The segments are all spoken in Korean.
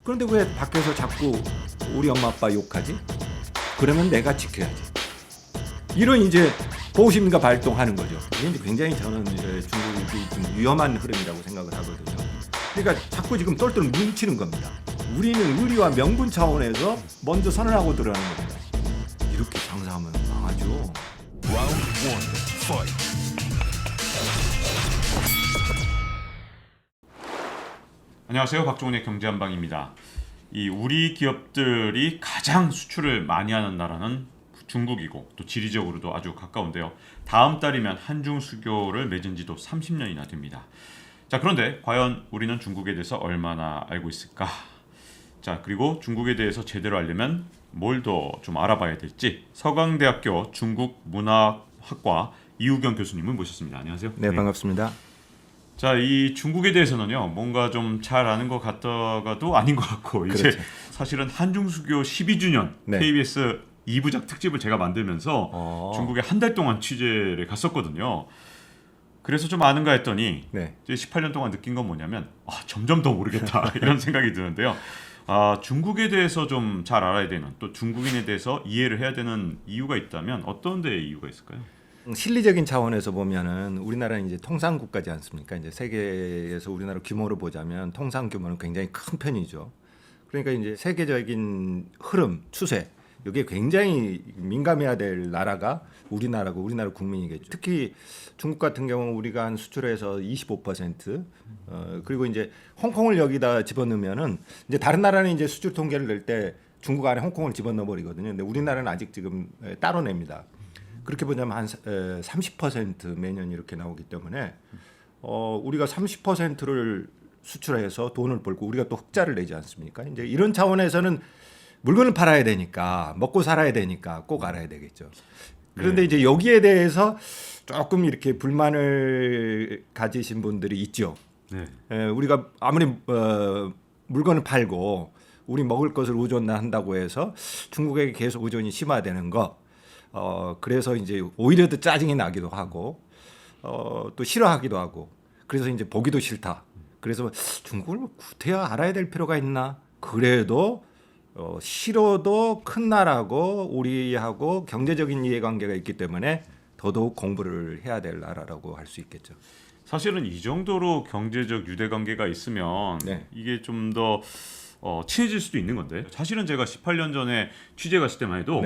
그런데 왜 밖에서 자꾸 우리 엄마 아빠 욕하지? 그러면 내가 지켜야지. 이런 이제 보호심리가 발동하는 거죠. 이게 이제 굉장히 저는 이제 중국이 좀 위험한 흐름이라고 생각을 하거든요. 그러니까 자꾸 지금 똘똘 뭉치는 겁니다. 우리는 의리와 명분 차원에서 먼저 선언하고 들어가는 겁니다. 이렇게 장사하면 망하죠. 안녕하세요, 박종훈의 경제한방입니다. 이 우리 기업들이 가장 수출을 많이 하는 나라는 중국이고 또 지리적으로도 아주 가까운데요. 다음 달이면 한중 수교를 맺은 지도 30년이나 됩니다. 자, 그런데 과연 우리는 중국에 대해서 얼마나 알고 있을까? 자, 그리고 중국에 대해서 제대로 알려면 뭘 더 좀 알아봐야 될지 서강대학교 중국문화학과 이우경 교수님을 모셨습니다. 안녕하세요. 네, 반갑습니다. 자, 이 중국에 대해서는요, 뭔가 좀 잘 아는 것 같다가도 아닌 것 같고, 이제 그렇죠. 사실은 한중수교 12주년 네. KBS 2부작 특집을 제가 만들면서 중국에 한 달 동안 취재를 갔었거든요. 그래서 좀 아는가 했더니 네. 이제 18년 동안 느낀 건 뭐냐면 점점 더 모르겠다 이런 생각이 드는데요. 중국에 대해서 좀 잘 알아야 되는, 또 중국인에 대해서 이해를 해야 되는 이유가 있다면 어떤 데 이유가 있을까요? 실리적인 차원에서 보면은 우리나라는 이제 통상 국가지 않습니까? 이제 세계에서 우리나라 규모로 보자면 통상 규모는 굉장히 큰 편이죠. 그러니까 이제 세계적인 흐름, 추세 이게 굉장히 민감해야 될 나라가 우리나라고 우리나라 국민이겠죠. 특히 중국 같은 경우는 우리가 한 수출에서 25% 그리고 이제 홍콩을 여기다 집어넣으면은 이제 다른 나라는 이제 수출 통계를 낼 때 중국 안에 홍콩을 집어넣어 버리거든요. 근데 우리나라는 아직 지금 따로 냅니다. 그렇게 보자면 한 30% 매년 이렇게 나오기 때문에 우리가 30%를 수출해서 돈을 벌고 우리가 또 흑자를 내지 않습니까? 이제 이런 차원에서는 물건을 팔아야 되니까 먹고 살아야 되니까 꼭 알아야 되겠죠. 그런데 이제 여기에 대해서 조금 이렇게 불만을 가지신 분들이 있죠. 우리가 아무리 물건을 팔고 우리 먹을 것을 의존한다고 해서 중국에게 계속 의존이 심화되는 거. 그래서 이제 오히려 더 짜증이 나기도 하고 또 싫어하기도 하고 그래서 이제 보기도 싫다. 그래서 중국을 구태여 알아야 될 필요가 있나? 그래도 싫어도 큰 나라고 우리하고 경제적인 이해관계가 있기 때문에 더더욱 공부를 해야 될 나라라고 할 수 있겠죠. 사실은 이 정도로 경제적 유대관계가 있으면 이게 좀 더 친해질 수도 있는 건데, 사실은 제가 18년 전에 취재 갔을 때만 해도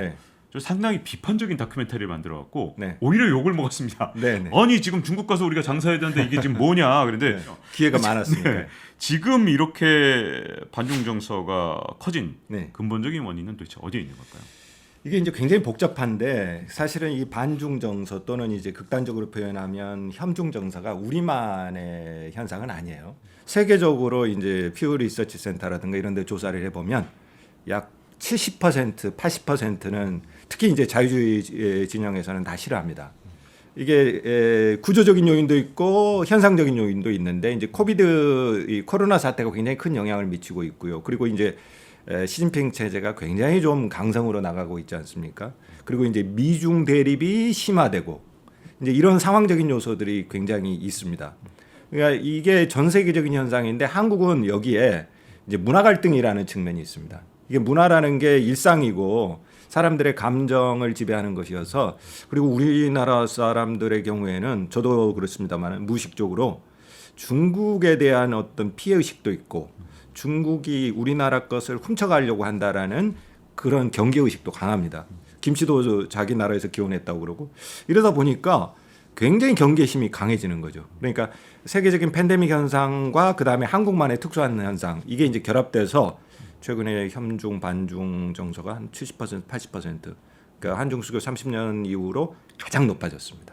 저 상당히 비판적인 다큐멘터리를 만들어갖고 오히려 욕을 먹었습니다. 아니 지금 중국 가서 우리가 장사해야 되는데 이게 지금 뭐냐. 그런데 기회가 많았으니까. 지금 이렇게 반중 정서가 커진 근본적인 원인은 도대체 어디에 있는 걸까요? 이게 이제 굉장히 복잡한데 사실은 이 반중 정서 또는 이제 극단적으로 표현하면 현중 정서가 우리만의 현상은 아니에요. 세계적으로 이제 퓨어 리서치 센터라든가 이런 데 조사를 해보면 약 70%, 80%는 특히 이제 자유주의 진영에서는 다 싫어합니다. 이게 구조적인 요인도 있고 현상적인 요인도 있는데 이제 이 코로나 사태가 굉장히 큰 영향을 미치고 있고요. 그리고 이제 시진핑 체제가 굉장히 좀 강성으로 나가고 있지 않습니까? 그리고 이제 미중 대립이 심화되고 이제 이런 상황적인 요소들이 굉장히 있습니다. 그러니까 이게 전 세계적인 현상인데 한국은 여기에 이제 문화 갈등이라는 측면이 있습니다. 이게 문화라는 게 일상이고 사람들의 감정을 지배하는 것이어서 그리고 우리나라 사람들의 경우에는 저도 그렇습니다만 무의식적으로 중국에 대한 어떤 피해의식도 있고 중국이 우리나라 것을 훔쳐가려고 한다라는 그런 경계의식도 강합니다. 김씨도 자기 나라에서 기원했다고 그러고 이러다 보니까 굉장히 경계심이 강해지는 거죠. 그러니까 세계적인 팬데믹 현상과 그다음에 한국만의 특수한 현상 이게 이제 결합돼서 최근에 현중 반중 정서가 한 70%, 80%. 그러니까 한중 수교 30년 이후로 가장 높아졌습니다.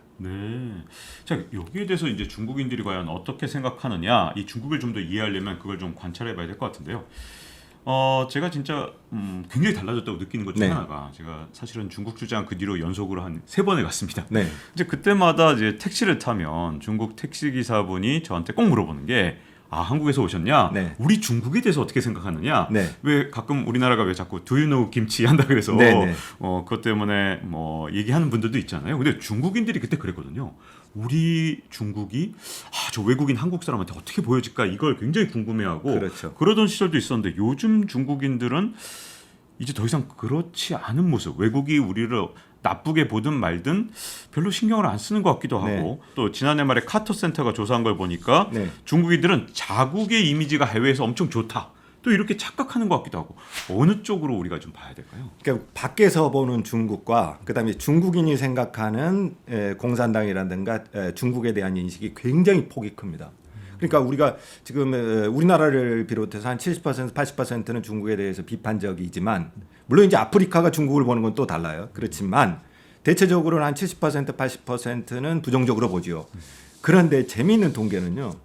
자, 여기에 대해서 이제 중국인들이 과연 어떻게 생각하느냐, 이 중국을 좀 더 이해하려면 그걸 좀 관찰해봐야 될 것 같은데요. 제가 진짜 굉장히 달라졌다고 느끼는 것 중에 하나가 제가 사실은 중국 출장 그 뒤로 연속으로 한 3번에 갔습니다. 이제 그때마다 이제 택시를 타면 중국 택시 기사분이 저한테 꼭 물어보는 게 한국에서 오셨냐? 네. 우리 중국에 대해서 어떻게 생각하느냐? 네. 왜 가끔 우리나라가 왜 자꾸 Do you know 김치 한다 그래서 네네. 그것 때문에 뭐 얘기하는 분들도 있잖아요. 근데 중국인들이 그때 그랬거든요. 우리 중국이 저 외국인 한국 사람한테 어떻게 보여질까 이걸 굉장히 궁금해하고 그렇죠. 그러던 시절도 있었는데 요즘 중국인들은 이제 더 이상 그렇지 않은 모습. 외국이 우리를 나쁘게 보든 말든 별로 신경을 안 쓰는 것 같기도 하고 네. 또 지난해 말에 카터 센터가 조사한 걸 보니까 네. 중국인들은 자국의 이미지가 해외에서 엄청 좋다. 또 이렇게 착각하는 것 같기도 하고 어느 쪽으로 우리가 좀 봐야 될까요? 그러니까 밖에서 보는 중국과 그다음에 중국인이 생각하는 공산당이라든가 중국에 대한 인식이 굉장히 폭이 큽니다. 그러니까 우리가 지금 우리나라를 비롯해서 한 70% 80%는 중국에 대해서 비판적이지만 물론 이제 아프리카가 중국을 보는 건 또 달라요. 그렇지만 대체적으로는 한 70% 80%는 부정적으로 보지요. 그런데 재미있는 통계는요.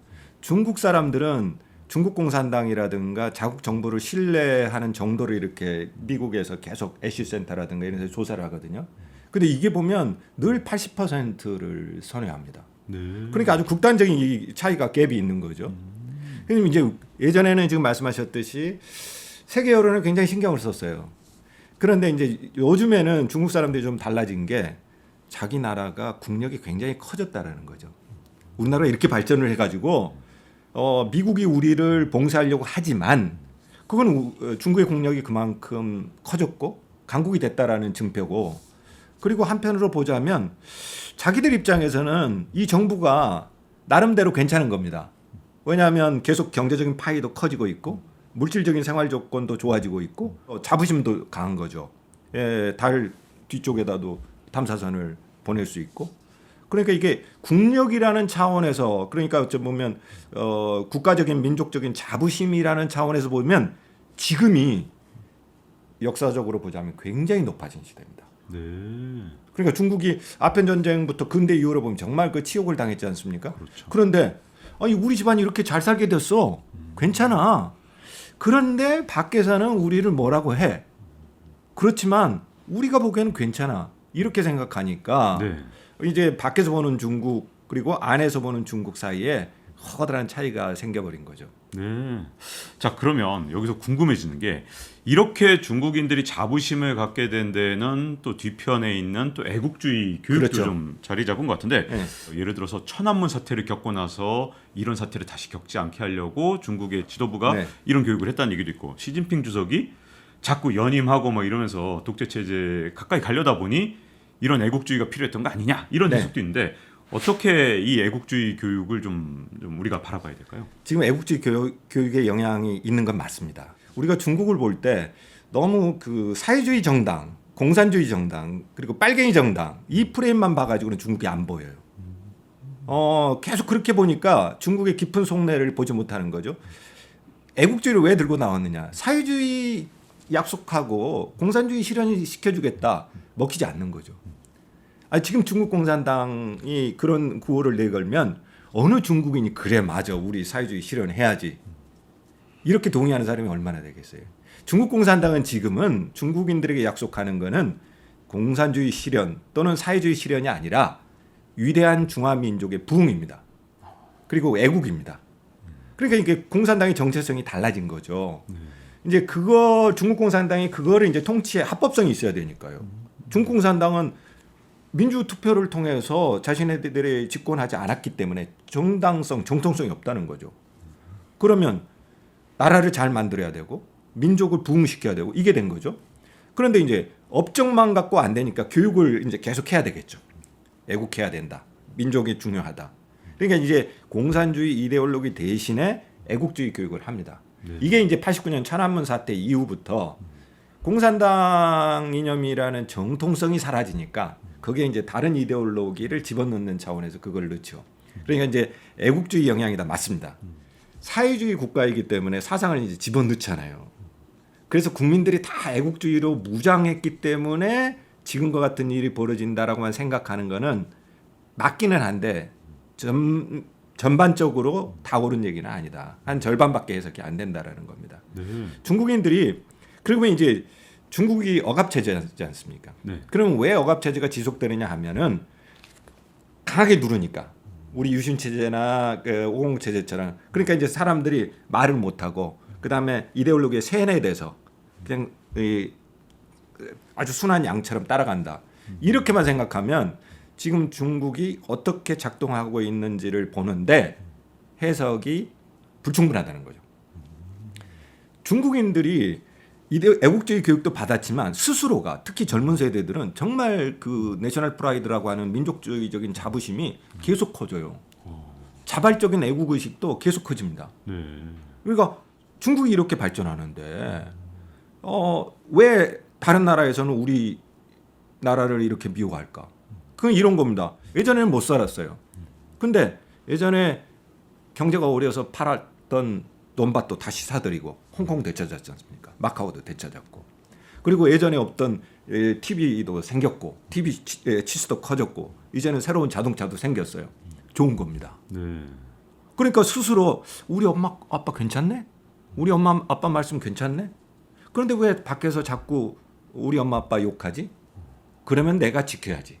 중국 사람들은 중국 공산당이라든가 자국 정부를 신뢰하는 정도로 이렇게 미국에서 계속 애쉬센터라든가 이런 데서 조사를 하거든요. 근데 이게 보면 늘 80%를 선호합니다. 네. 그러니까 아주 극단적인 이 차이가 갭이 있는 거죠. 그럼 이제 예전에는 지금 말씀하셨듯이 세계 여론을 굉장히 신경을 썼어요. 그런데 이제 요즘에는 중국 사람들이 좀 달라진 게 자기 나라가 국력이 굉장히 커졌다라는 거죠. 우리나라가 이렇게 발전을 해가지고 미국이 우리를 봉쇄하려고 하지만 그건 중국의 국력이 그만큼 커졌고 강국이 됐다라는 증표고 그리고 한편으로 보자면 자기들 입장에서는 이 정부가 나름대로 괜찮은 겁니다. 왜냐하면 계속 경제적인 파이도 커지고 있고 물질적인 생활 조건도 좋아지고 있고 자부심도 강한 거죠. 달 뒤쪽에다도 탐사선을 보낼 수 있고 그러니까 이게 국력이라는 차원에서 그러니까 어찌 보면 국가적인 민족적인 자부심이라는 차원에서 보면 지금이 역사적으로 보자면 굉장히 높아진 시대입니다. 네. 그러니까 중국이 아편 전쟁부터 근대 이후로 보면 정말 그 치욕을 당했지 않습니까? 그렇죠. 그런데 아니 우리 집안이 이렇게 잘 살게 됐어. 괜찮아. 그런데 밖에서는 우리를 뭐라고 해. 그렇지만 우리가 보기에는 괜찮아. 이렇게 생각하니까 네. 이제 밖에서 보는 중국 그리고 안에서 보는 중국 사이에 커다란 차이가 생겨버린 거죠. 네. 자, 그러면 여기서 궁금해지는 게 이렇게 중국인들이 자부심을 갖게 된 데는 또 뒤편에 있는 또 애국주의 교육도 그렇죠. 좀 자리 잡은 것 같은데 네. 예를 들어서 천안문 사태를 겪고 나서 이런 사태를 다시 겪지 않게 하려고 중국의 지도부가 네. 이런 교육을 했다는 얘기도 있고 시진핑 주석이 자꾸 연임하고 뭐 이러면서 독재 체제 가까이 가려다 보니 이런 애국주의가 필요했던 거 아니냐 이런 네. 해석도 있는데 어떻게 이 애국주의 교육을 좀 우리가 바라봐야 될까요? 지금 애국주의 교육의 영향이 있는 건 맞습니다. 우리가 중국을 볼 때 너무 그 사회주의 정당, 공산주의 정당, 그리고 빨갱이 정당 이 프레임만 봐가지고는 중국이 안 보여요. 계속 그렇게 보니까 중국의 깊은 속내를 보지 못하는 거죠. 애국주의를 왜 들고 나왔느냐? 사회주의 약속하고 공산주의 실현시켜주겠다. 먹히지 않는 거죠. 지금 중국 공산당이 그런 구호를 내걸면 어느 중국인이 그래 맞아 우리 사회주의 실현해야지 이렇게 동의하는 사람이 얼마나 되겠어요. 중국 공산당은 지금은 중국인들에게 약속하는 거는 공산주의 실현 또는 사회주의 실현이 아니라 위대한 중화민족의 부흥입니다. 그리고 애국입니다. 그러니까 이게 공산당의 정체성이 달라진 거죠. 이제 그거 중국 공산당이 그거를 이제 통치에 합법성이 있어야 되니까요. 중국 공산당은 민주 투표를 통해서 자신네들이 집권하지 않았기 때문에 정당성, 정통성이 없다는 거죠. 그러면 나라를 잘 만들어야 되고 민족을 부흥시켜야 되고 이게 된 거죠. 그런데 이제 업적만 갖고 안 되니까 교육을 이제 계속 해야 되겠죠. 애국해야 된다. 민족이 중요하다. 그러니까 이제 공산주의 이데올로기 대신에 애국주의 교육을 합니다. 네. 이게 이제 89년 천안문 사태 이후부터 공산당 이념이라는 정통성이 사라지니까 거기에 이제 다른 이데올로기를 집어넣는 차원에서 그걸 넣죠. 그러니까 이제 애국주의 영향이다 맞습니다. 사회주의 국가이기 때문에 사상을 이제 집어넣잖아요. 그래서 국민들이 다 애국주의로 무장했기 때문에 지금과 같은 일이 벌어진다라고만 생각하는 거는 맞기는 한데 전반적으로 다 옳은 얘기는 아니다. 한 절반밖에 해석이 안 된다라는 겁니다. 네. 중국인들이 그리고 이제 중국이 억압 체제지 않습니까? 네. 그럼 왜 억압 체제가 지속되느냐 하면은 강하게 누르니까 우리 유신 체제나 그 506 체제처럼. 그러니까 이제 사람들이 말을 못 하고 그다음에 이데올로기에 세뇌돼서 그냥 아주 순한 양처럼 따라간다. 이렇게만 생각하면 지금 중국이 어떻게 작동하고 있는지를 보는데 해석이 불충분하다는 거죠. 중국인들이 애국주의 교육도 받았지만 스스로가 특히 젊은 세대들은 정말 그 내셔널 프라이드라고 하는 민족주의적인 자부심이 계속 커져요. 자발적인 애국 의식도 계속 커집니다. 네. 그러니까 중국이 이렇게 발전하는데 왜 다른 나라에서는 우리 나라를 이렇게 미워할까? 그건 이런 겁니다. 예전에는 못 살았어요. 근데 예전에 경제가 어려서 팔았던 논밭도 다시 사들이고 홍콩 되찾았지 않습니까? 마카오도 되찾았고 그리고 예전에 없던 TV도 생겼고 TV 치수도 커졌고 이제는 새로운 자동차도 생겼어요. 좋은 겁니다. 네. 그러니까 스스로 우리 엄마 아빠 괜찮네? 우리 엄마 아빠 말씀 괜찮네? 그런데 왜 밖에서 자꾸 우리 엄마 아빠 욕하지? 그러면 내가 지켜야지.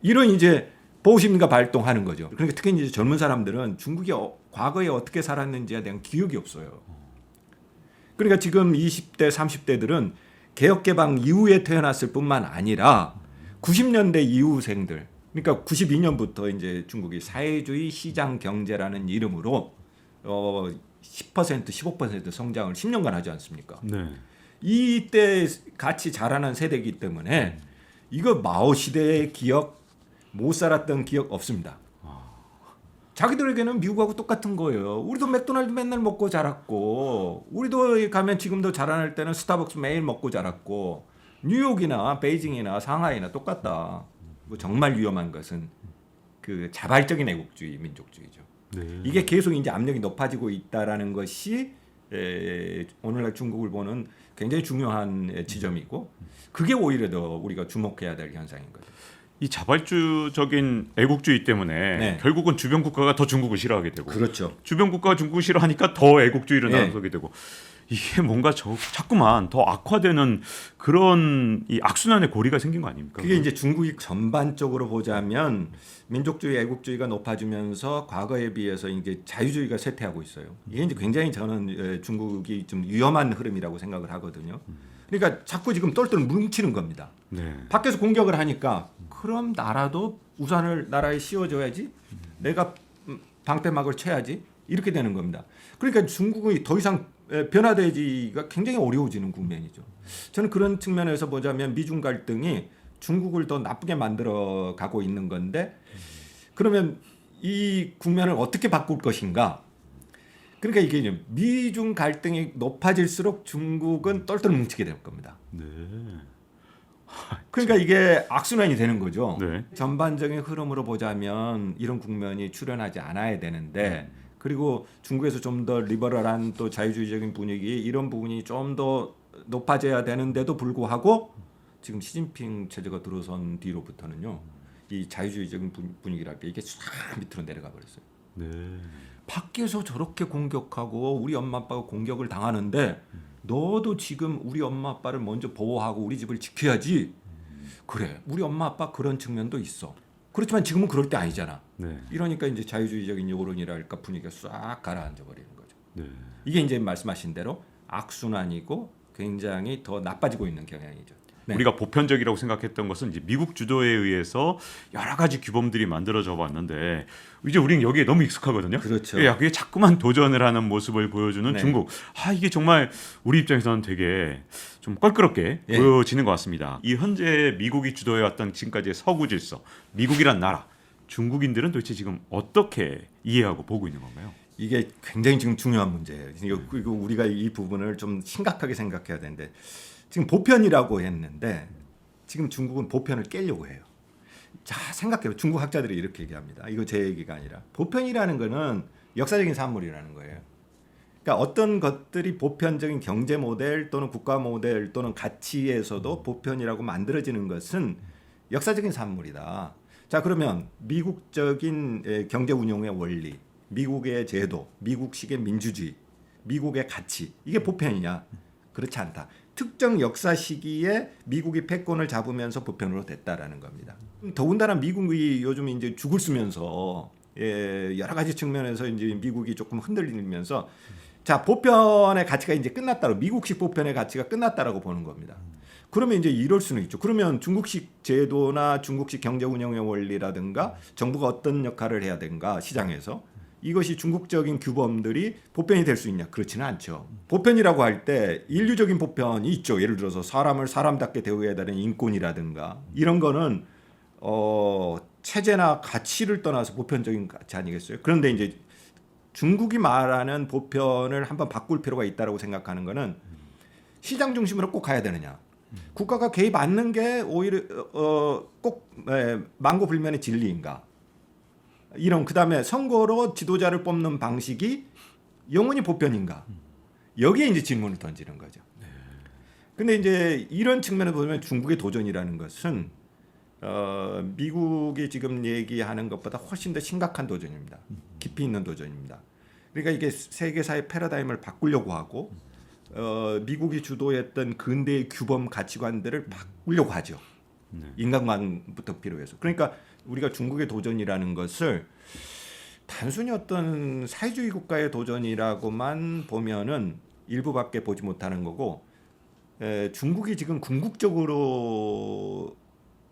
이런 이제 보호심리가 발동하는 거죠. 그러니까 특히 이제 젊은 사람들은 중국이 과거에 어떻게 살았는지에 대한 기억이 없어요. 그러니까 지금 20대, 30대들은 개혁개방 이후에 태어났을 뿐만 아니라 90년대 이후생들, 그러니까 92년부터 이제 중국이 사회주의 시장 경제라는 이름으로 10%, 15% 성장을 10년간 하지 않습니까? 네. 이때 같이 자라는 세대이기 때문에 이거 마오 시대의 기억, 못 살았던 기억 없습니다. 자기들에게는 미국하고 똑같은 거예요. 우리도 맥도날드 맨날 먹고 자랐고 우리도 가면 지금도 자라날 때는 스타벅스 매일 먹고 자랐고 뉴욕이나 베이징이나 상하이나 똑같다. 뭐 정말 위험한 것은 그 자발적인 애국주의, 민족주의죠. 네. 이게 계속 이제 압력이 높아지고 있다라는 것이 오늘날 중국을 보는 굉장히 중요한 지점이고 그게 오히려 더 우리가 주목해야 될 현상인 거죠. 이 자발주적인 애국주의 때문에 네. 결국은 주변 국가가 더 중국을 싫어하게 되고 그렇죠. 주변 국가가 중국을 싫어하니까 더 애국주의를 네. 나서게 되고 이게 뭔가 자꾸만 더 악화되는 그런 이 악순환의 고리가 생긴 거 아닙니까? 그게 이제 중국이 전반적으로 보자면 민족주의, 애국주의가 높아지면서 과거에 비해서 이제 자유주의가 쇠퇴하고 있어요. 이게 이제 굉장히 저는 중국이 좀 위험한 흐름이라고 생각을 하거든요. 그러니까 자꾸 지금 똘똘 뭉치는 겁니다. 네. 밖에서 공격을 하니까 그럼 나라도 우산을 나라에 씌워줘야지. 내가 방패막을 쳐야지. 이렇게 되는 겁니다. 그러니까 중국이 더 이상 변화되기가 굉장히 어려워지는 국면이죠. 저는 그런 측면에서 보자면 미중 갈등이 중국을 더 나쁘게 만들어 가고 있는 건데 그러면 이 국면을 어떻게 바꿀 것인가? 그러니까 이게 이제 미중 갈등이 높아질수록 중국은 똘똘 뭉치게 될 겁니다. 네. 그러니까 이게 악순환이 되는 거죠. 네. 전반적인 흐름으로 보자면 이런 국면이 출현하지 않아야 되는데 그리고 중국에서 좀 더 리버럴한 또 자유주의적인 분위기 이런 부분이 좀 더 높아져야 되는데도 불구하고 지금 시진핑 체제가 들어선 뒤로부터는요 이 자유주의적인 분위기랄까 이게 싹 밑으로 내려가 버렸어요. 네. 밖에서 저렇게 공격하고 우리 엄마 아빠가 공격을 당하는데 너도 지금 우리 엄마 아빠를 먼저 보호하고 우리 집을 지켜야지. 그래 우리 엄마 아빠 그런 측면도 있어. 그렇지만 지금은 그럴 때 아니잖아. 네. 이러니까 이제 자유주의적인 여론이랄까 분위기가 싹 가라앉아 버리는 거죠. 네. 이게 이제 말씀하신 대로 악순환이고 굉장히 더 나빠지고 있는 경향이죠. 네. 우리가 보편적이라고 생각했던 것은 이제 미국 주도에 의해서 여러 가지 규범들이 만들어져 왔는데 이제 우리는 여기에 너무 익숙하거든요. 그렇죠. 예, 그게 자꾸만 도전을 하는 모습을 보여주는 네. 중국. 이게 정말 우리 입장에서는 되게 좀 껄끄럽게 예. 보여지는 것 같습니다. 이 현재 미국이 주도해 왔던 지금까지의 서구 질서, 미국이란 나라, 중국인들은 도대체 지금 어떻게 이해하고 보고 있는 건가요? 이게 굉장히 지금 중요한 문제예요. 그리고 우리가 이 부분을 좀 심각하게 생각해야 되는데 지금 보편이라고 했는데 지금 중국은 보편을 깨려고 해요. 자 생각해요. 중국 학자들이 이렇게 얘기합니다. 이거 제 얘기가 아니라 보편이라는 거는 역사적인 산물이라는 거예요. 그러니까 어떤 것들이 보편적인 경제 모델 또는 국가 모델 또는 가치에서도 보편이라고 만들어지는 것은 역사적인 산물이다. 자 그러면 미국적인 경제 운용의 원리, 미국의 제도, 미국식의 민주주의, 미국의 가치 이게 보편이냐? 그렇지 않다. 특정 역사 시기에 미국이 패권을 잡으면서 보편으로 됐다라는 겁니다. 더군다나 미국이 요즘 이제 죽을 쓰면서 여러 가지 측면에서 이제 미국이 조금 흔들리면서 자 보편의 가치가 이제 끝났다고 미국식 보편의 가치가 끝났다라고 보는 겁니다. 그러면 이제 이럴 수는 있죠. 그러면 중국식 제도나 중국식 경제 운영의 원리라든가 정부가 어떤 역할을 해야 되는가 시장에서 이것이 중국적인 규범들이 보편이 될 수 있냐? 그렇지는 않죠. 보편이라고 할 때 인류적인 보편이 있죠. 예를 들어서 사람을 사람답게 대우해야 되는 인권이라든가 이런 거는 체제나 가치를 떠나서 보편적인 가치 아니겠어요? 그런데 이제 중국이 말하는 보편을 한번 바꿀 필요가 있다고 생각하는 거는 시장 중심으로 꼭 가야 되느냐? 국가가 개입 않는 게 오히려 꼭 망고불면의 진리인가? 이런 그다음에 선거로 지도자를 뽑는 방식이 영원히 보편인가? 여기에 이제 질문을 던지는 거죠. 근데 이제 이런 측면에서 보면 중국의 도전이라는 것은 미국이 지금 얘기하는 것보다 훨씬 더 심각한 도전입니다. 깊이 있는 도전입니다. 그러니까 이게 세계사의 패러다임을 바꾸려고 하고 미국이 주도했던 근대의 규범 가치관들을 바꾸려고 하죠. 인간관부터 필요해서. 그러니까 우리가 중국의 도전이라는 것을 단순히 어떤 사회주의 국가의 도전이라고만 보면은 일부밖에 보지 못하는 거고 중국이 지금 궁극적으로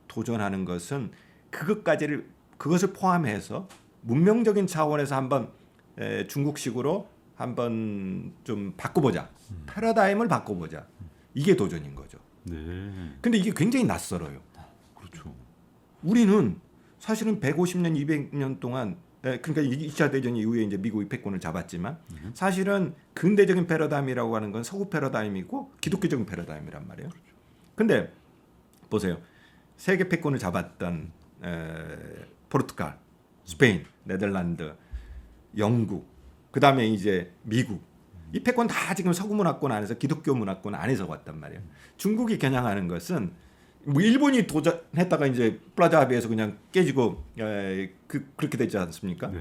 도전하는 것은 그것을 포함해서 문명적인 차원에서 한번 중국식으로 한번 좀 바꿔보자. 패러다임을 바꿔보자. 이게 도전인 거죠. 네. 근데 이게 굉장히 낯설어요. 그렇죠. 우리는 사실은 150년, 200년 동안 그러니까 2차 대전 이후에 이제 미국이 패권을 잡았지만 사실은 근대적인 패러다임이라고 하는 건 서구 패러다임이고 기독교적인 패러다임이란 말이에요. 근데 보세요. 세계 패권을 잡았던 포르투갈, 스페인, 네덜란드, 영국, 그다음에 이제 미국. 이 패권 다 지금 서구 문화권 안에서 기독교 문화권 안에서 왔단 말이에요. 중국이 겨냥하는 것은 뭐 일본이 도전했다가 이제 플라자 합의에서 그냥 깨지고 그렇게 됐지 않습니까? 네.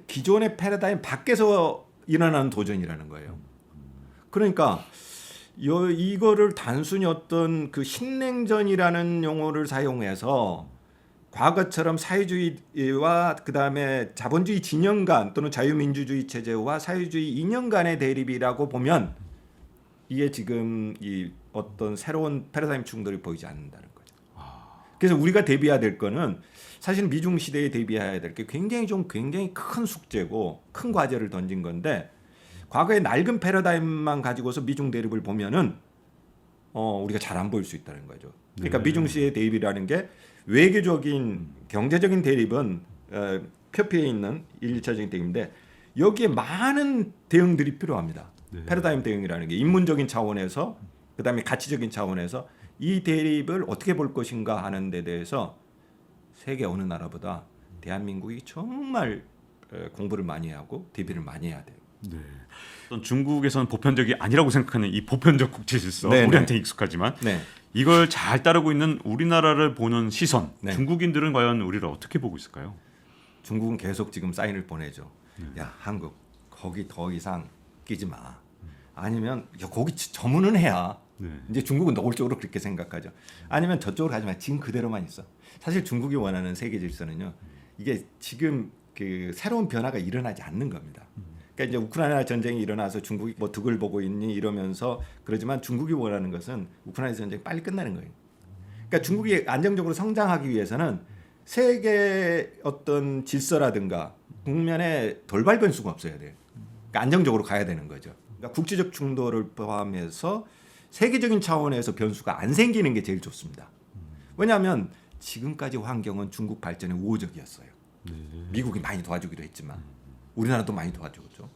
기존의 패러다임 밖에서 일어나는 도전이라는 거예요. 그러니까 이거를 단순히 어떤 그 신냉전이라는 용어를 사용해서 과거처럼 사회주의와 그다음에 자본주의 진영 간 또는 자유민주주의 체제와 사회주의 이념 간의 대립이라고 보면 이게 지금 이 어떤 새로운 패러다임 충돌이 보이지 않는다는 거죠. 그래서 우리가 대비해야 될 거는 사실 미중 시대에 대비해야 될 게 굉장히 큰 숙제고 큰 과제를 던진 건데 과거의 낡은 패러다임만 가지고서 미중 대립을 보면은 우리가 잘 안 보일 수 있다는 거죠. 그러니까 미중 시대의 대립이라는 게 외교적인 경제적인 대립은 표피에 있는 1차적인 대립인데 여기에 많은 대응들이 필요합니다. 네. 패러다임 대응이라는 게 인문적인 차원에서 그다음에 가치적인 차원에서 이 대립을 어떻게 볼 것인가 하는 데 대해서 세계 어느 나라보다 대한민국이 정말 공부를 많이 하고 대비를 많이 해야 돼요. 네. 어떤 중국에서는 보편적이 아니라고 생각하는 이 보편적 국제 질서 네네. 우리한테 익숙하지만 네. 이걸 잘 따르고 있는 우리나라를 보는 시선 네. 중국인들은 과연 우리를 어떻게 보고 있을까요? 중국은 계속 지금 사인을 보내죠. 야 한국 거기 더 이상 끼지 마. 아니면 야, 거기 저문은 해야. 네. 이제 중국은 노골적으로 그렇게 생각하죠. 아니면 저쪽으로 가지 마. 지금 그대로만 있어. 사실 중국이 원하는 세계 질서는요. 이게 지금 그 새로운 변화가 일어나지 않는 겁니다. 그러니까 이제 우크라이나 전쟁이 일어나서 중국이 뭐 득을 보고 있니 이러면서 그러지만 중국이 원하는 것은 우크라이나 전쟁이 빨리 끝나는 거예요. 그러니까 중국이 안정적으로 성장하기 위해서는 세계 어떤 질서라든가 국면에 돌발 변수가 없어야 돼요. 그러니까 안정적으로 가야 되는 거죠. 그러니까 국제적 충돌을 포함해서 세계적인 차원에서 변수가 안 생기는 게 제일 좋습니다. 왜냐하면 지금까지 환경은 중국 발전에 우호적이었어요. 미국이 많이 도와주기도 했지만 우리나라도 많이 도와주죠.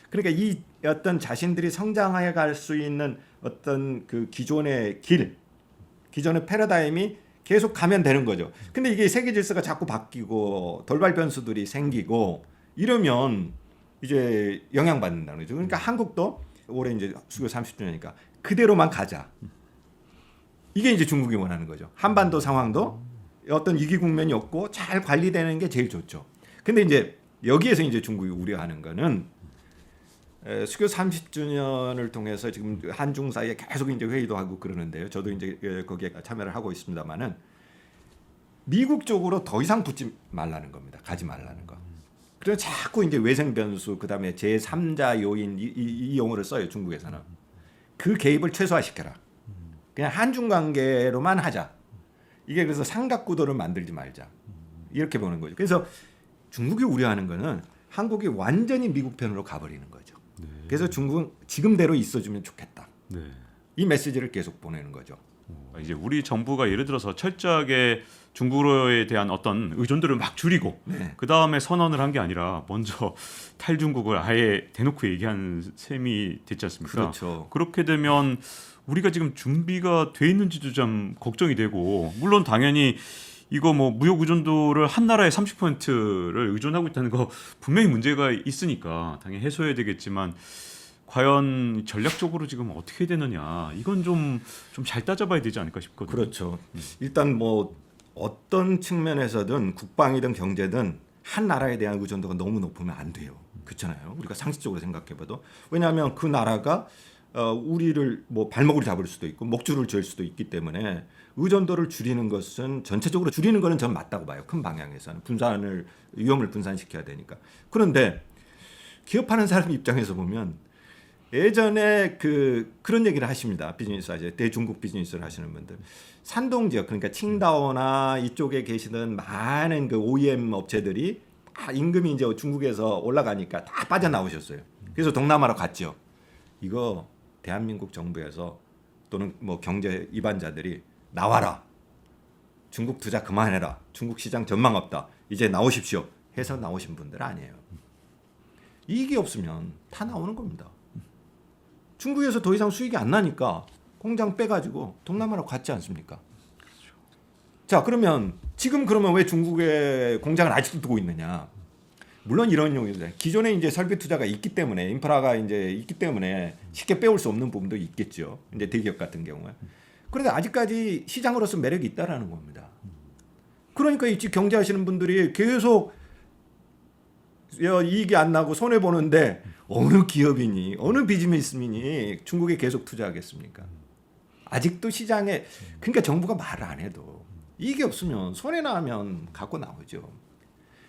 그러니까 이 어떤 자신들이 성장해 갈 수 있는 어떤 그 기존의 기존의 패러다임이 계속 가면 되는 거죠. 근데 이게 세계 질서가 자꾸 바뀌고 돌발 변수들이 생기고 이러면 이제 영향받는다는 거죠. 그러니까 한국도 올해 이제 수교 30주년이니까 그대로만 가자. 이게 이제 중국이 원하는 거죠. 한반도 상황도 어떤 위기 국면이 없고 잘 관리되는 게 제일 좋죠. 근데 이제 여기에서 이제 중국이 우려하는 거는 수교 30주년을 통해서 지금 한중 사이에 계속 이제 회의도 하고 그러는데요. 저도 이제 거기에 참여를 하고 있습니다만은 미국 쪽으로 더 이상 붙지 말라는 겁니다. 가지 말라는 거. 그래서 자꾸 이제 외생 변수 그다음에 제3자 요인 이 용어를 써요 중국에서는. 그 개입을 최소화시켜라. 그냥 한중 관계로만 하자. 이게 그래서 삼각 구도를 만들지 말자. 이렇게 보는 거죠. 그래서 중국이 우려하는 거는 한국이 완전히 미국 편으로 가버리는 거죠. 네. 그래서 중국은 지금대로 있어주면 좋겠다. 네. 이 메시지를 계속 보내는 거죠. 이제 우리 정부가 예를 들어서 철저하게 중국에 대한 어떤 의존도를 막 줄이고 네. 그 다음에 선언을 한 게 아니라 먼저 탈중국을 아예 대놓고 얘기한 셈이 됐지 않습니까? 그렇죠. 그렇게 되면 우리가 지금 준비가 돼 있는지도 좀 걱정이 되고 물론 당연히 이거 뭐 무역 의존도를 한 나라에 30%를 의존하고 있다는 거 분명히 문제가 있으니까 당연히 해소해야 되겠지만 과연 전략적으로 지금 어떻게 되느냐 이건 좀 잘 따져봐야 되지 않을까 싶거든요. 그렇죠. 일단 뭐 어떤 측면에서든 국방이든 경제든 한 나라에 대한 의존도가 너무 높으면 안 돼요. 그렇잖아요. 우리가 상식적으로 생각해봐도 왜냐하면 그 나라가 우리를 뭐 발목을 잡을 수도 있고 목줄을 쥘 수도 있기 때문에 의존도를 줄이는 것은 전체적으로 줄이는 것은 전 맞다고 봐요. 큰 방향에서는 위험을 분산시켜야 되니까. 그런데 기업하는 사람 입장에서 보면 예전에 그런 얘기를 하십니다. 비즈니스 하죠. 대중국 비즈니스를 하시는 분들. 산동 지역 그러니까 칭다오나 이쪽에 계시는 많은 그 OEM 업체들이 다 임금이 이제 중국에서 올라가니까 다 빠져나오셨어요. 그래서 동남아로 갔죠. 이거 대한민국 정부에서 또는 뭐 경제 이반자들이 나와라. 중국 투자 그만해라. 중국 시장 전망 없다. 이제 나오십시오. 해서 나오신 분들 아니에요. 이익이 없으면 다 나오는 겁니다. 중국에서 더 이상 수익이 안 나니까 공장 빼가지고 동남아로 갔지 않습니까? 그렇죠. 자 그러면 지금 그러면 왜 중국에 공장을 아직도 두고 있느냐? 물론 이런 용이죠. 기존에 이제 설비 투자가 있기 때문에 인프라가 이제 있기 때문에 쉽게 빼올 수 없는 부분도 있겠죠. 이제 대기업 같은 경우에. 그런데 아직까지 시장으로서 매력이 있다라는 겁니다. 그러니까 이 경제하시는 분들이 계속 이익이 안 나고 손해 보는데 어느 기업이니 어느 비즈니스맨이 중국에 계속 투자하겠습니까? 아직도 시장에 그러니까 정부가 말을 안 해도 이익이 없으면 손해 나면 갖고 나오죠.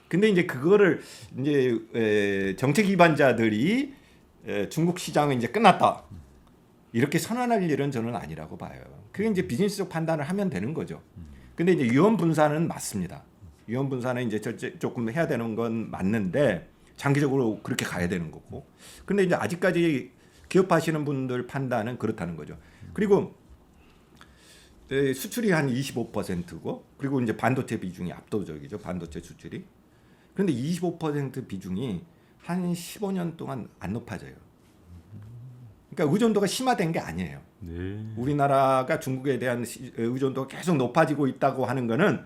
근데 이제 그거를 이제 정책 기반자들이 중국 시장은 이제 끝났다 이렇게 선언할 일은 저는 아니라고 봐요. 그게 이제 비즈니스적 판단을 하면 되는 거죠. 근데 이제 위험 분산은 맞습니다. 위험 분산은 이제 조금 해야 되는 건 맞는데 장기적으로 그렇게 가야 되는 거고. 근데 이제 아직까지 기업하시는 분들 판단은 그렇다는 거죠. 그리고 수출이 한 25%고 그리고 이제 반도체 비중이 압도적이죠. 반도체 수출이. 그런데 25% 비중이 한 15년 동안 안 높아져요. 그러니까 의존도가 심화된 게 아니에요. 네. 우리나라가 중국에 대한 의존도가 계속 높아지고 있다고 하는 거는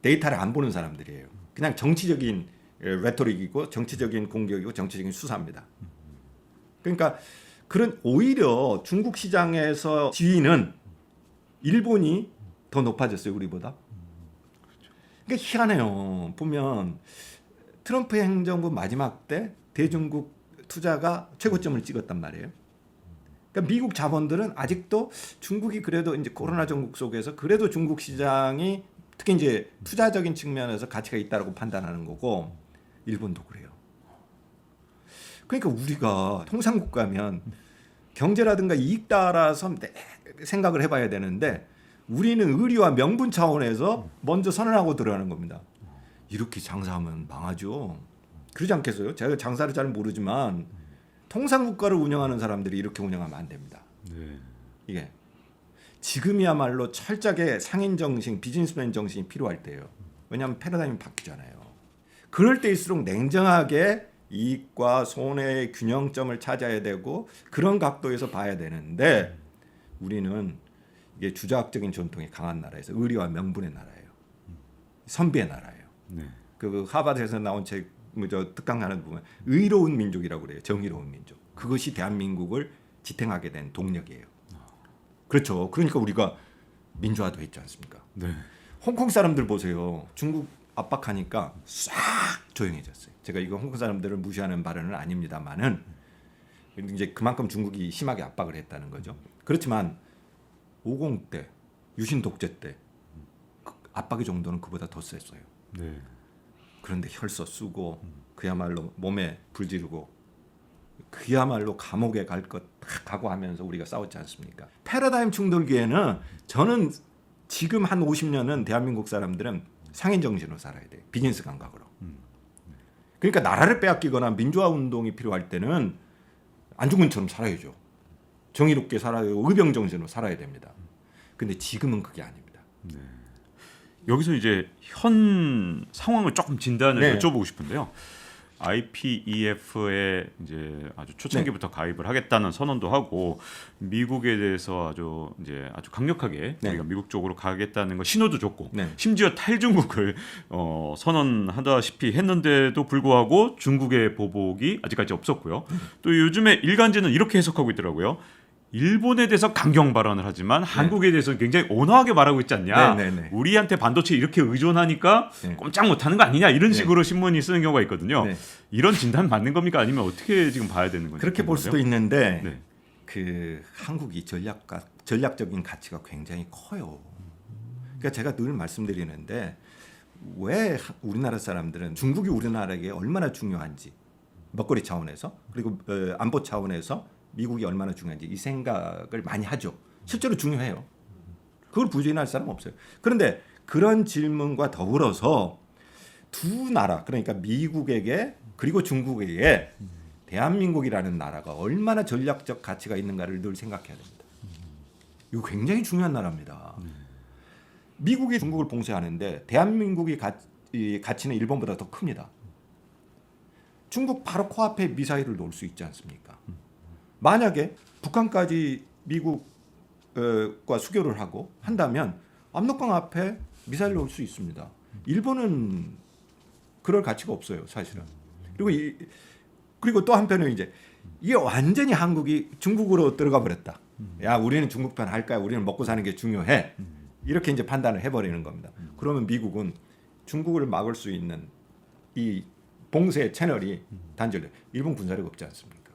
데이터를 안 보는 사람들이에요. 그냥 정치적인 레토릭이고 정치적인 공격이고 정치적인 수사입니다. 그러니까 그런 오히려 중국 시장에서 지위는 일본이 더 높아졌어요. 우리보다. 그러니까 희한해요. 보면 트럼프 행정부 마지막 때 대중국 투자가 최고점을 찍었단 말이에요. 그러니까 미국 자본들은 아직도 중국이 그래도 이제 코로나 전국 속에서 그래도 중국 시장이 특히 이제 투자적인 측면에서 가치가 있다라고 판단하는 거고 일본도 그래요. 그러니까 우리가 통상국가면 경제라든가 이익 따라서 생각을 해봐야 되는데 우리는 의리와 명분 차원에서 먼저 선언하고 들어가는 겁니다. 이렇게 장사하면 망하죠. 그러지 않겠어요? 제가 장사를 잘 모르지만 통상국가를 운영하는 사람들이 이렇게 운영하면 안 됩니다. 네. 이게 지금이야말로 철저하게 상인 정신, 비즈니스맨 정신이 필요할 때예요. 왜냐하면 패러다임이 바뀌잖아요. 그럴 때일수록 냉정하게 이익과 손해의 균형점을 찾아야 되고 그런 각도에서 봐야 되는데 우리는 이게 주자학적인 전통이 강한 나라에서 의리와 명분의 나라예요. 선비의 나라예요. 네. 그 하버드에서 나온 책 특강 하나 보면 의로운 민족이라고 그래요. 정의로운 민족. 그것이 대한민국을 지탱하게 된 동력이에요. 그렇죠. 그러니까 우리가 민주화도 했지 않습니까? 네. 홍콩 사람들 보세요. 중국 압박하니까 싹 조용해졌어요. 제가 이거 홍콩 사람들을 무시하는 발언은 아닙니다만은 이제 그만큼 중국이 심하게 압박을 했다는 거죠. 그렇지만 50 때 유신 독재 때 압박의 정도는 그보다 더 셌어요. 네. 그런데 혈서 쓰고 그야말로 몸에 불 지르고 그야말로 감옥에 갈 것 다 각오하면서 우리가 싸웠지 않습니까? 패러다임 충돌기에는 저는 지금 한 50년은 대한민국 사람들은 상인 정신으로 살아야 돼요. 비즈니스 감각으로. 그러니까 나라를 빼앗기거나 민주화 운동이 필요할 때는 안중근처럼 살아야죠. 정의롭게 살아야 의병 정신으로 살아야 됩니다. 근데 지금은 그게 아닙니다. 여기서 이제 현 상황을 조금 진단을 네. 여쭤보고 싶은데요. IPEF에 이제 아주 초창기부터 가입을 하겠다는 선언도 하고 미국에 대해서 아주 강력하게 네. 우리가 미국 쪽으로 가겠다는 거 신호도 줬고 네. 심지어 탈중국을 선언하다시피 했는데도 불구하고 중국의 보복이 아직까지 없었고요. 또 요즘에 일간지는 이렇게 해석하고 있더라고요. 일본에 대해서 강경 발언을 하지만 한국에 대해서는 굉장히 온화하게 말하고 있지 않냐. 네. 우리한테 반도체 이렇게 의존하니까 네. 꼼짝 못하는 거 아니냐 이런 네. 식으로 신문이 쓰는 경우가 있거든요. 네. 이런 진단 맞는 겁니까? 아니면 어떻게 지금 봐야 되는 건지 그렇게 볼 궁금해요. 수도 있는데 네. 그 한국이 전략적인 가치가 굉장히 커요. 그러니까 제가 늘 말씀드리는데 왜 우리나라 사람들은 중국이 우리나라에게 얼마나 중요한지 먹거리 차원에서 그리고 안보 차원에서 미국이 얼마나 중요한지 이 생각을 많이 하죠. 실제로 중요해요. 그걸 부인할 사람 없어요. 그런데 그런 질문과 더불어서 두 나라 그러니까 미국에게 그리고 중국에게 대한민국이라는 나라가 얼마나 전략적 가치가 있는가를 늘 생각해야 됩니다. 이거 굉장히 중요한 나라입니다. 미국이 중국을 봉쇄하는데 대한민국이 이 가치는 일본보다 더 큽니다. 중국 바로 코앞에 미사일을 놓을 수 있지 않습니까? 만약에 북한까지 미국과 수교를 하고 한다면 압록강 앞에 미사일 놓을 수 있습니다. 일본은 그럴 가치가 없어요, 사실은. 그리고 또 한편은 이게 완전히 한국이 중국으로 들어가 버렸다. 야, 우리는 중국 편 할까요? 우리는 먹고 사는 게 중요해. 이렇게 이제 판단을 해버리는 겁니다. 그러면 미국은 중국을 막을 수 있는 이 봉쇄 채널이 단절돼. 일본 군사력 없지 않습니까?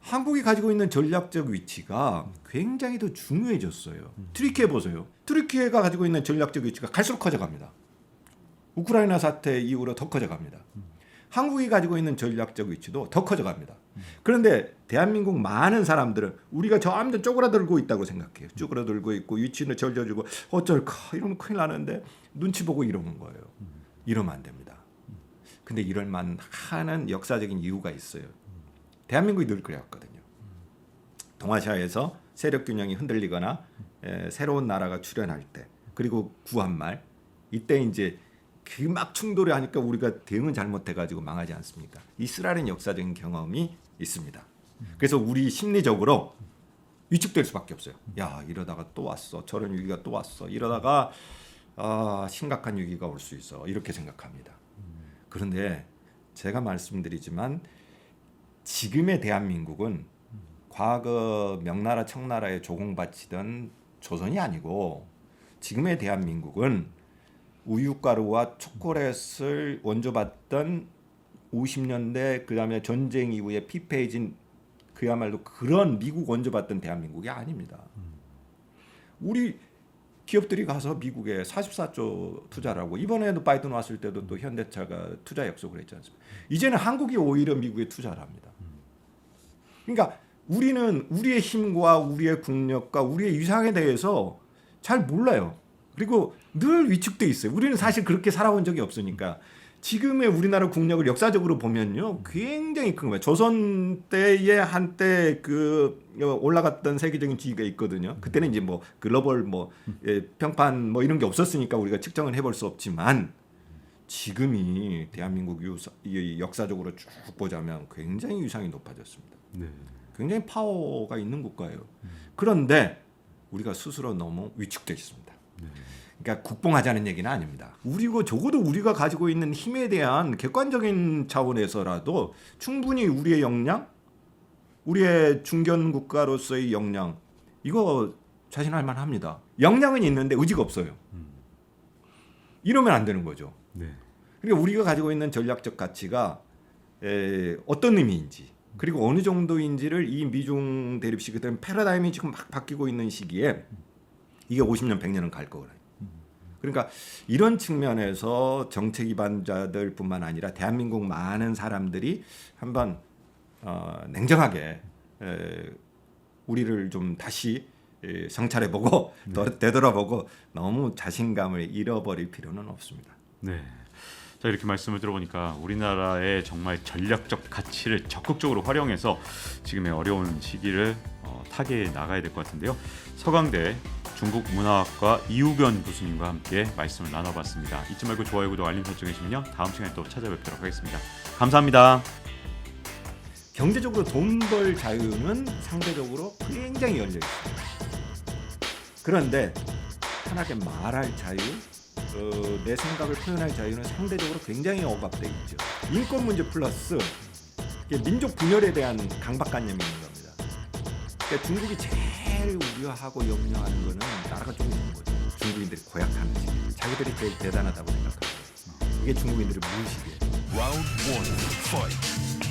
한국이 가지고 있는 전략적 위치가 굉장히 더 중요해졌어요. 트리키에 보세요. 트리키가 가지고 있는 전략적 위치가 갈수록 커져갑니다. 우크라이나 사태 이후로 더 커져갑니다. 한국이 가지고 있는 전략적 위치도 더 커져갑니다. 그런데 대한민국 많은 사람들은 우리가 저 완전 쪼그라들고 있다고 생각해요. 쪼그라들고 있고 위치는 절져주고 어쩔까 이러면 큰일 나는데 눈치 보고 이러는 거예요. 이러면 안 됩니다. 근데 이럴 만하는 역사적인 이유가 있어요. 대한민국이 늘 그래왔거든요. 동아시아에서 세력 균형이 흔들리거나 새로운 나라가 출현할 때 그리고 구한말 이때 이제 그 막 충돌을 하니까 우리가 대응을 잘못해가지고 망하지 않습니까? 이 쓰라린 역사적인 경험이 있습니다. 그래서 우리 심리적으로 위축될 수밖에 없어요. 야, 이러다가 또 왔어. 저런 위기가 또 왔어. 이러다가 심각한 위기가 올 수 있어. 이렇게 생각합니다. 그런데 제가 말씀드리지만 지금의 대한민국은 과거 명나라 청나라에 조공바치던 조선이 아니고 지금의 대한민국은 우유가루와 초콜릿을 원조받던 50년대 그다음에 전쟁 이후에 피폐해진 그야말로 그런 미국 원조받던 대한민국이 아닙니다. 우리 기업들이 가서 미국에 44조 투자를 하고 이번에도 바이든 왔을 때도 또 현대차가 투자 약속을 했지 않습니까? 이제는 한국이 오히려 미국에 투자를 합니다. 그러니까 우리는 우리의 힘과 우리의 국력과 우리의 위상에 대해서 잘 몰라요. 그리고 늘 위축돼 있어요. 우리는 사실 그렇게 살아온 적이 없으니까 지금의 우리나라 국력을 역사적으로 보면요, 굉장히 큰 거예요. 조선 때에 한때 그 올라갔던 세계적인 지위가 있거든요. 그때는 이제 뭐 글로벌 평판 이런 게 없었으니까 우리가 측정을 해볼 수 없지만 지금이 대한민국 역사적으로 쭉 보자면 굉장히 위상이 높아졌습니다. 네. 굉장히 파워가 있는 국가예요. 그런데 우리가 스스로 너무 위축돼 있습니다. 그러니까 국뽕하자는 얘기는 아닙니다. 우리고 적어도 우리가 가지고 있는 힘에 대한 객관적인 차원에서라도 충분히 우리의 역량, 우리의 중견 국가로서의 역량 이거 자신할 만합니다. 역량은 있는데 의지가 없어요. 이러면 안 되는 거죠. 네. 그러니까 우리가 가지고 있는 전략적 가치가 어떤 의미인지 그리고 어느 정도인지를 이 미중 대립식 그다음에 패러다임이 지금 막 바뀌고 있는 시기에 이게 50년 100년은 갈 거거든요. 그러니까 이런 측면에서 정책 기반자들뿐만 아니라 대한민국 많은 사람들이 한번 냉정하게 우리를 좀 다시 성찰해보고 되돌아보고 너무 자신감을 잃어버릴 필요는 없습니다. 네. 자, 이렇게 말씀을 들어보니까 우리나라의 정말 전략적 가치를 적극적으로 활용해서 지금의 어려운 시기를 타개해 나가야 될 것 같은데요. 서강대 중국문화학과 이우변 교수님과 함께 말씀을 나눠봤습니다. 잊지 말고 좋아요, 구독, 알림 설정해주시면요. 다음 시간에 또 찾아뵙도록 하겠습니다. 감사합니다. 경제적으로 돈 벌 자유는 상대적으로 굉장히 열려 있습니다. 그런데 편하게 말할 자유, 내 생각을 표현할 자유는 상대적으로 굉장히 억압돼 있죠. 인권 문제 플러스 민족 분열에 대한 강박관념이 있는 겁니다. 그러니까 중국이 제일 우려하고 염려하는 거는 나라가 좀 있는 거죠. 중국인들이 고약하는 식, 자기들이 제일 대단하다고 생각하고 이게 중국인들의 무의식이에요. Round 1, fight.